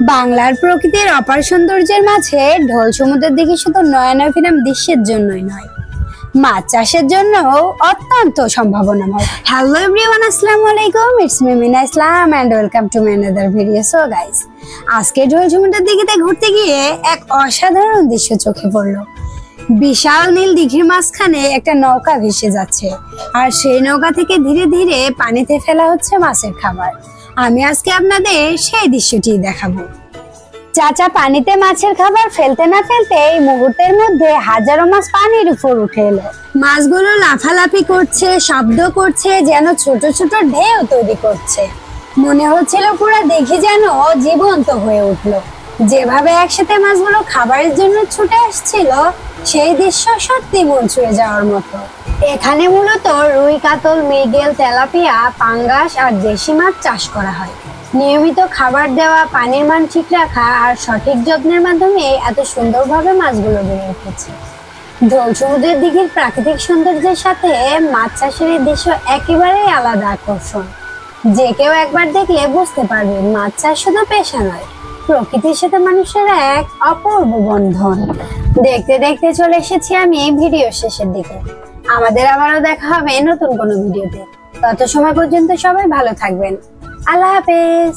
বাংলার প্রকৃতির অপার সৌন্দর্যের মাঝে ঢোল সমুদ্রের দিকে শুধু নয়নাভিরাম দৃশ্যের জন্যই নয়, মাছ চাষের জন্য অত্যন্ত সম্ভাবনাময়। হ্যালো এভরিওয়ান, আসসালামু আলাইকুম, it's me Mina Islam and welcome to my another video. So guys, আজকে ঢোল সমুদ্রের দিকে ঘুরতে গিয়ে এক অসাধারণ দৃশ্য চোখে পড়লো। বিশাল নীল দিঘির মাঝখানে একটা নৌকা ভেসে যাচ্ছে, আর সেই নৌকা থেকে ধীরে ধীরে পানিতে ফেলা হচ্ছে মাছের খাবার। আমি আজকে আপনাদের সেই দৃশ্যটি দেখাবো। চাচা পানিতে মাছের খাবার ফেলতে না ফেলতে এই মুহূর্তের মধ্যে হাজারো মাছ পানির উপর উঠে এলো। মাছগুলো লাফালাফি করছে, শব্দ করছে, যেন ছোট ছোট ঢেউ তৈরি করছে। মনে হচ্ছিল পুরো দেখে যেন জীবন্ত হয়ে উঠলো। যেভাবে একসাথে মাছগুলো খাবারের জন্য ছুটে আসছিল, সেই দৃশ্য সত্যি মন ছুঁয়ে যাওয়ার মতো। এখানে মূলত রুই, কাতল, মৃগেল, তেলাপিয়া, পাঙ্গাস আর দেশি মাছ চাষ করা হয়। নিয়মিত খাবার দেওয়া, পানির মান ঠিক রাখা আর সঠিক যত্নের মাধ্যমে এত সুন্দরভাবে মাছগুলো বেড়ে উঠেছে। ঢোল সমুদ্রের দিঘির প্রাকৃতিক সৌন্দর্যের সাথে মাছ চাষের এই দৃশ্য একেবারেই আলাদা আকর্ষণ। যে কেউ একবার দেখলে বুঝতে পারবে মাছ চাষ শুধু পেশা নয়, প্রকৃতির সাথে মানুষের এক অপূর্ব বন্ধন। দেখতে দেখতে চলে এসেছি আমি ভিডিও শেষের দিকে। আমাদের আবারও দেখা হবে নতুন কোনো ভিডিওতে। তত সময় পর্যন্ত সবাই ভালো থাকবেন। আল্লাহ হাফেজ।